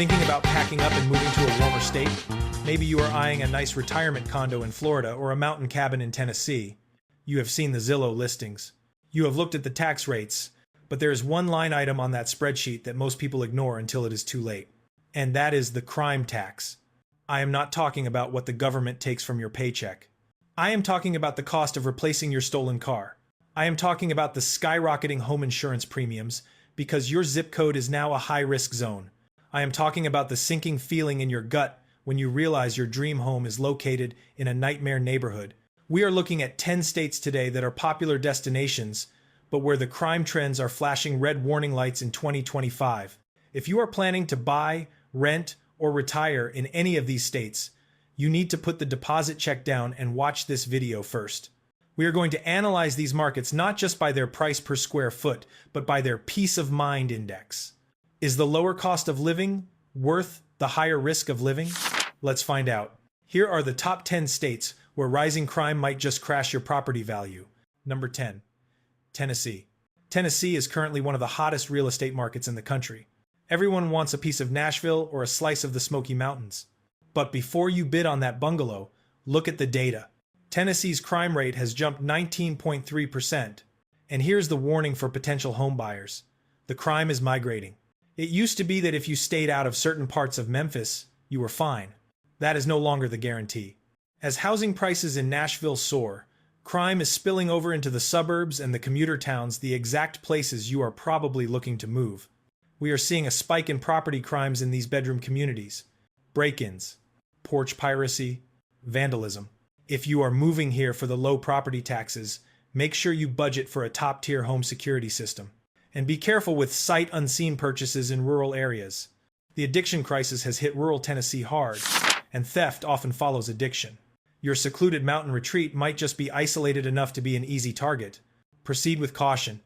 Thinking about packing up and moving to a warmer state? Maybe you are eyeing a nice retirement condo in Florida or a mountain cabin in Tennessee. You have seen the Zillow listings. You have looked at the tax rates, but there is one line item on that spreadsheet that most people ignore until it is too late. And that is the crime tax. I am not talking about what the government takes from your paycheck. I am talking about the cost of replacing your stolen car. I am talking about the skyrocketing home insurance premiums because your zip code is now a high-risk zone. I am talking about the sinking feeling in your gut when you realize your dream home is located in a nightmare neighborhood. We are looking at 10 states today that are popular destinations, but where the crime trends are flashing red warning lights in 2025. If you are planning to buy, rent, or retire in any of these states, you need to put the deposit check down and watch this video first. We are going to analyze these markets not just by their price per square foot, but by their peace of mind index. Is the lower cost of living worth the higher risk of living? Let's find out. Here are the top 10 states where rising crime might just crash your property value. Number 10. Tennessee. Tennessee is currently one of the hottest real estate markets in the country. Everyone wants a piece of Nashville or a slice of the Smoky Mountains. But before you bid on that bungalow, look at the data. Tennessee's crime rate has jumped 19.3%. And here's the warning for potential homebuyers. The crime is migrating. It used to be that if you stayed out of certain parts of Memphis, you were fine. That is no longer the guarantee. As housing prices in Nashville soar, crime is spilling over into the suburbs and the commuter towns, the exact places you are probably looking to move. We are seeing a spike in property crimes in these bedroom communities. Break-ins, porch piracy, vandalism. If you are moving here for the low property taxes, make sure you budget for a top-tier home security system. And be careful with sight unseen purchases in rural areas. The addiction crisis has hit rural Tennessee hard, and theft often follows addiction. Your secluded mountain retreat might just be isolated enough to be an easy target. Proceed with caution.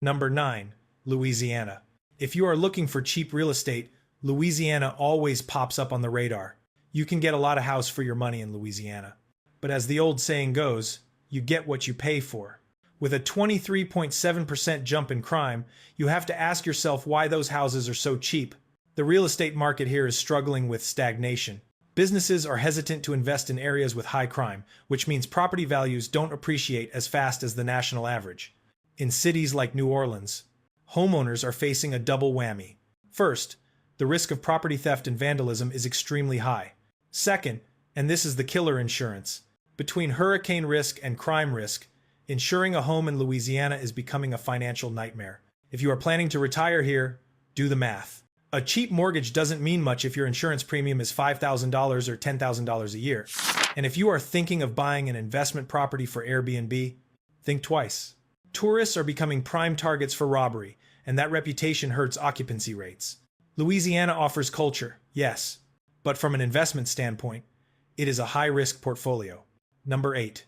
Number 9. Louisiana. If you are looking for cheap real estate, Louisiana always pops up on the radar. You can get a lot of house for your money in Louisiana. But as the old saying goes, you get what you pay for. With a 23.7% jump in crime, you have to ask yourself why those houses are so cheap. The real estate market here is struggling with stagnation. Businesses are hesitant to invest in areas with high crime, which means property values don't appreciate as fast as the national average. In cities like New Orleans, homeowners are facing a double whammy. First, the risk of property theft and vandalism is extremely high. Second, and this is the killer insurance, between hurricane risk and crime risk, insuring a home in Louisiana is becoming a financial nightmare. If you are planning to retire here, do the math. A cheap mortgage doesn't mean much if your insurance premium is $5,000 or $10,000 a year. And if you are thinking of buying an investment property for Airbnb, think twice. Tourists are becoming prime targets for robbery, and that reputation hurts occupancy rates. Louisiana offers culture, yes, but from an investment standpoint, it is a high-risk portfolio. Number 8.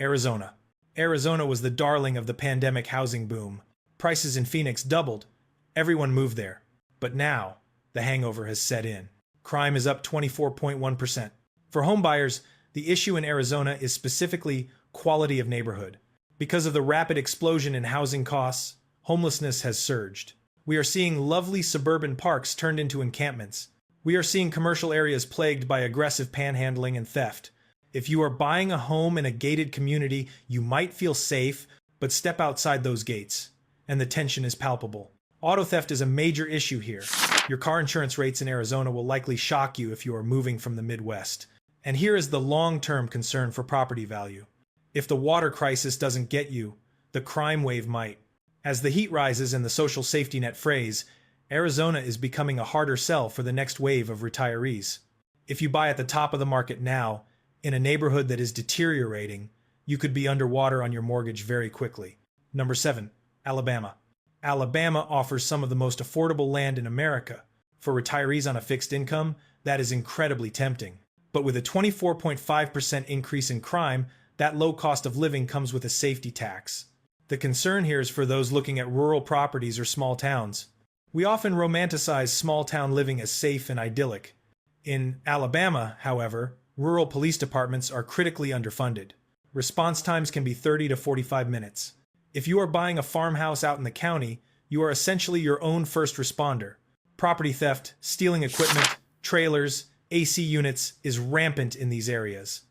Arizona. Arizona was the darling of the pandemic housing boom. Prices in Phoenix doubled. Everyone moved there. But now, the hangover has set in. Crime is up 24.1%. For homebuyers, the issue in Arizona is specifically quality of neighborhood. Because of the rapid explosion in housing costs, homelessness has surged. We are seeing lovely suburban parks turned into encampments. We are seeing commercial areas plagued by aggressive panhandling and theft. If you are buying a home in a gated community, you might feel safe, but step outside those gates, and the tension is palpable. Auto theft is a major issue here. Your car insurance rates in Arizona will likely shock you if you are moving from the Midwest. And here is the long-term concern for property value. If the water crisis doesn't get you, the crime wave might. As the heat rises and the social safety net frays, Arizona is becoming a harder sell for the next wave of retirees. If you buy at the top of the market now, in a neighborhood that is deteriorating, you could be underwater on your mortgage very quickly. Number 7. Alabama. Alabama offers some of the most affordable land in America. For retirees on a fixed income, that is incredibly tempting. But with a 24.5% increase in crime, that low cost of living comes with a safety tax. The concern here is for those looking at rural properties or small towns. We often romanticize small-town living as safe and idyllic. In Alabama, however, rural police departments are critically underfunded. Response times can be 30 to 45 minutes. If you are buying a farmhouse out in the county, you are essentially your own first responder. Property theft, stealing equipment, trailers, AC units is rampant in these areas.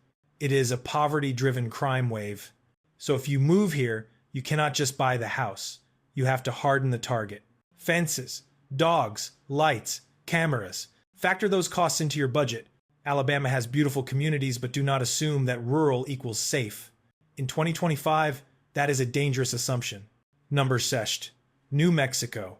It is a poverty-driven crime wave. So if you move here, you cannot just buy the house. You have to harden the target. Fences, dogs, lights, cameras. Factor those costs into your budget. Alabama has beautiful communities, but do not assume that rural equals safe. In 2025, that is a dangerous assumption. Number 6. New Mexico.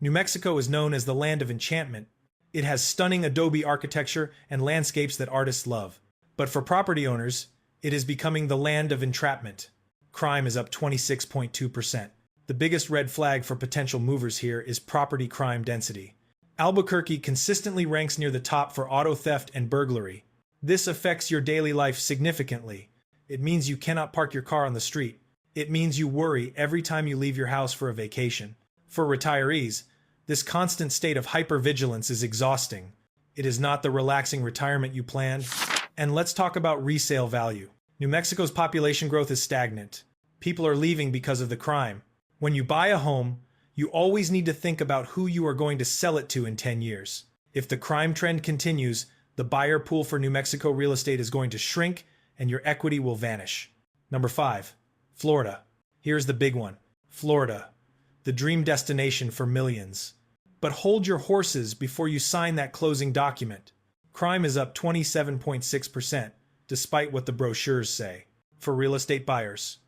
New Mexico is known as the land of enchantment. It has stunning adobe architecture and landscapes that artists love. But for property owners, it is becoming the land of entrapment. Crime is up 26.2%. The biggest red flag for potential movers here is property crime density. Albuquerque consistently ranks near the top for auto theft and burglary. This affects your daily life significantly. It means you cannot park your car on the street. It means you worry every time you leave your house for a vacation. For retirees, this constant state of hypervigilance is exhausting. It is not the relaxing retirement you planned. And let's talk about resale value. New Mexico's population growth is stagnant. People are leaving because of the crime. When you buy a home, you always need to think about who you are going to sell it to in 10 years. If the crime trend continues, the buyer pool for New Mexico real estate is going to shrink and your equity will vanish. Number 5. Florida. Here's the big one. Florida, the dream destination for millions. But hold your horses before you sign that closing document. Crime is up 27.6%, despite what the brochures say. For real estate buyers,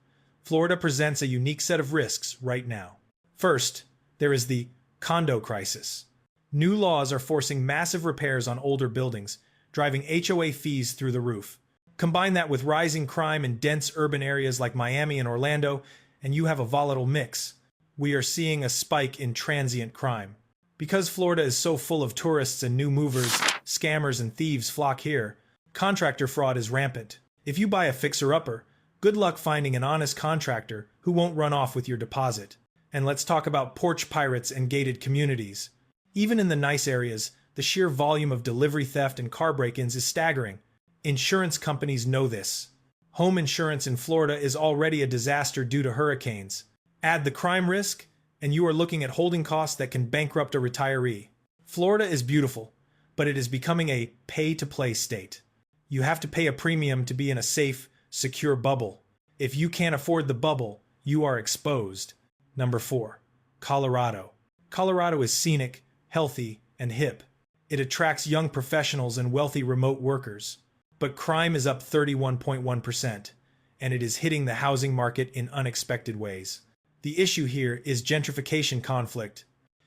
Florida presents a unique set of risks right now. First, there is the condo crisis. New laws are forcing massive repairs on older buildings, driving HOA fees through the roof. Combine that with rising crime in dense urban areas like Miami and Orlando, and you have a volatile mix. We are seeing a spike in transient crime. Because Florida is so full of tourists and new movers, scammers and thieves flock here. Contractor fraud is rampant. If you buy a fixer-upper, good luck finding an honest contractor who won't run off with your deposit. And let's talk about porch pirates and gated communities. Even in the nice areas, the sheer volume of delivery theft and car break-ins is staggering. Insurance companies know this. Home insurance in Florida is already a disaster due to hurricanes. Add the crime risk, and you are looking at holding costs that can bankrupt a retiree. Florida is beautiful, but it is becoming a pay-to-play state. You have to pay a premium to be in a safe, secure bubble. If you can't afford the bubble, you are exposed. Number 4. Colorado. Colorado is scenic, healthy, and hip. It attracts young professionals and wealthy remote workers. But crime is up 31.1%, and it is hitting the housing market in unexpected ways. The issue here is gentrification conflict.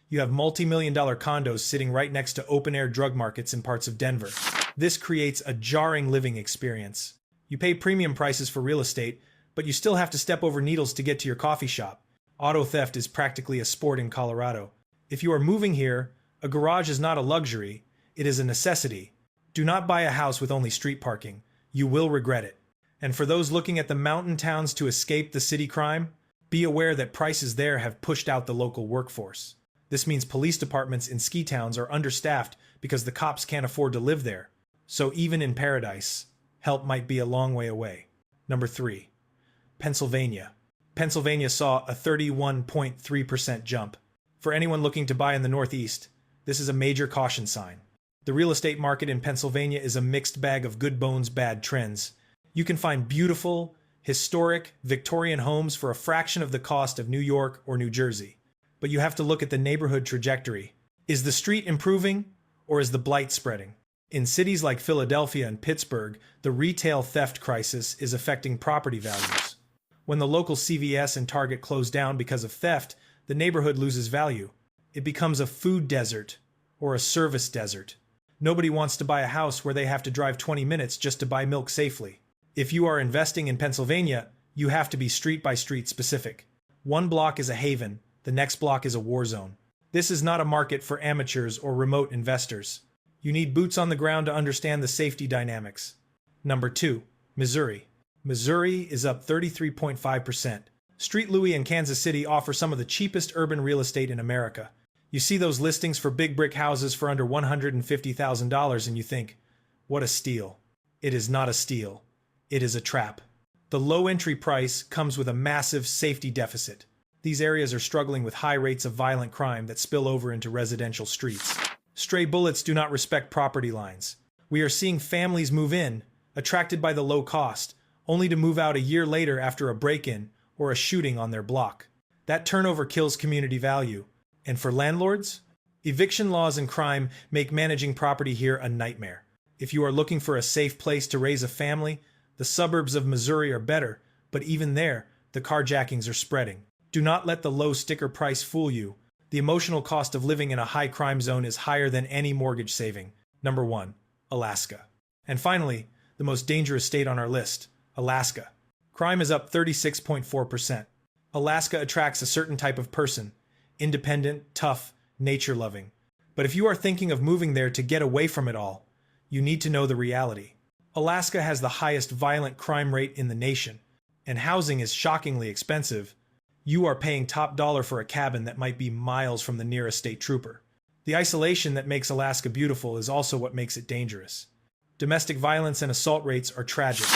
You have multi-million-dollar condos sitting right next to open-air drug markets in parts of Denver. This creates a jarring living experience. You pay premium prices for real estate, but you still have to step over needles to get to your coffee shop. Auto theft is practically a sport in Colorado. If you are moving here, a garage is not a luxury, it is a necessity. Do not buy a house with only street parking. You will regret it. And for those looking at the mountain towns to escape the city crime, be aware that prices there have pushed out the local workforce. This means police departments in ski towns are understaffed because the cops can't afford to live there. So even in paradise, help might be a long way away. Number 3. Pennsylvania. Pennsylvania saw a 31.3% jump. For anyone looking to buy in the Northeast, this is a major caution sign. The real estate market in Pennsylvania is a mixed bag of good bones, bad trends. You can find beautiful, historic, Victorian homes for a fraction of the cost of New York or New Jersey. But you have to look at the neighborhood trajectory. Is the street improving, or is the blight spreading? In cities like Philadelphia and Pittsburgh, the retail theft crisis is affecting property values. When the local CVS and Target close down because of theft, the neighborhood loses value. It becomes a food desert or a service desert. Nobody wants to buy a house where they have to drive 20 minutes just to buy milk safely. If you are investing in Pennsylvania, you have to be street by street specific. One block is a haven, the next block is a war zone. This is not a market for amateurs or remote investors. You need boots on the ground to understand the safety dynamics. Number 2. Missouri. Missouri is up 33.5%. Street Louis and Kansas City offer some of the cheapest urban real estate in America. You see those listings for big brick houses for under $150,000 and you think, what a steal. It is not a steal. It is a trap. The low entry price comes with a massive safety deficit. These areas are struggling with high rates of violent crime that spill over into residential streets. Stray bullets do not respect property lines. We are seeing families move in, attracted by the low cost, only to move out a year later after a break-in or a shooting on their block. That turnover kills community value. And for landlords? Eviction laws and crime make managing property here a nightmare. If you are looking for a safe place to raise a family, the suburbs of Missouri are better, but even there, the carjackings are spreading. Do not let the low sticker price fool you. The emotional cost of living in a high crime zone is higher than any mortgage saving. Number 1. Alaska. And finally, the most dangerous state on our list, Alaska. Crime is up 36.4%. Alaska attracts a certain type of person, independent, tough, nature-loving. But if you are thinking of moving there to get away from it all, you need to know the reality. Alaska has the highest violent crime rate in the nation, and housing is shockingly expensive. You are paying top dollar for a cabin that might be miles from the nearest state trooper. The isolation that makes Alaska beautiful is also what makes it dangerous. Domestic violence and assault rates are tragic,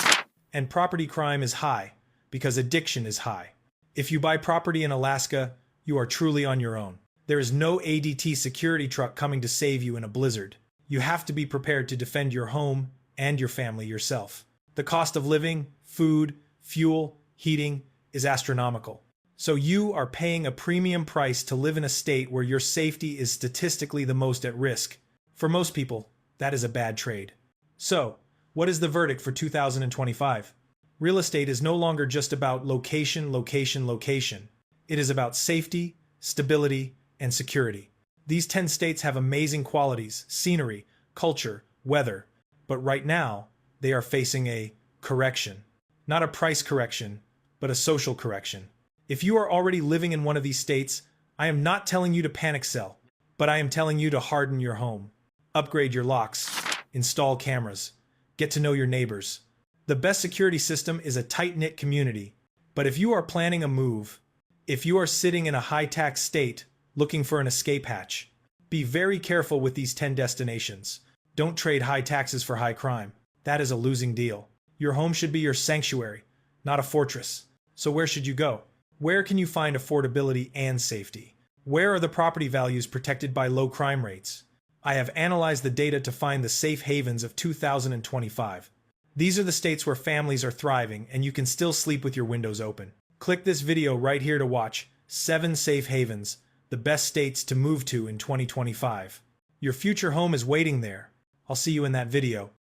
and property crime is high because addiction is high. If you buy property in Alaska, you are truly on your own. There is no ADT security truck coming to save you in a blizzard. You have to be prepared to defend your home and your family yourself. The cost of living, food, fuel, heating is astronomical. So you are paying a premium price to live in a state where your safety is statistically the most at risk. For most people, that is a bad trade. So, what is the verdict for 2025? Real estate is no longer just about location, location, location. It is about safety, stability, and security. These 10 states have amazing qualities, scenery, culture, weather, but right now, they are facing a correction. Not a price correction, but a social correction. If you are already living in one of these states, I am not telling you to panic sell, but I am telling you to harden your home. Upgrade your locks, install cameras, get to know your neighbors. The best security system is a tight-knit community. But if you are planning a move, if you are sitting in a high-tax state looking for an escape hatch, be very careful with these 10 destinations. Don't trade high taxes for high crime. That is a losing deal. Your home should be your sanctuary, not a fortress. So where should you go? Where can you find affordability and safety? Where are the property values protected by low crime rates? I have analyzed the data to find the safe havens of 2025. These are the states where families are thriving and you can still sleep with your windows open. Click this video right here to watch 7 safe havens, the best states to move to in 2025. Your future home is waiting there. I'll see you in that video.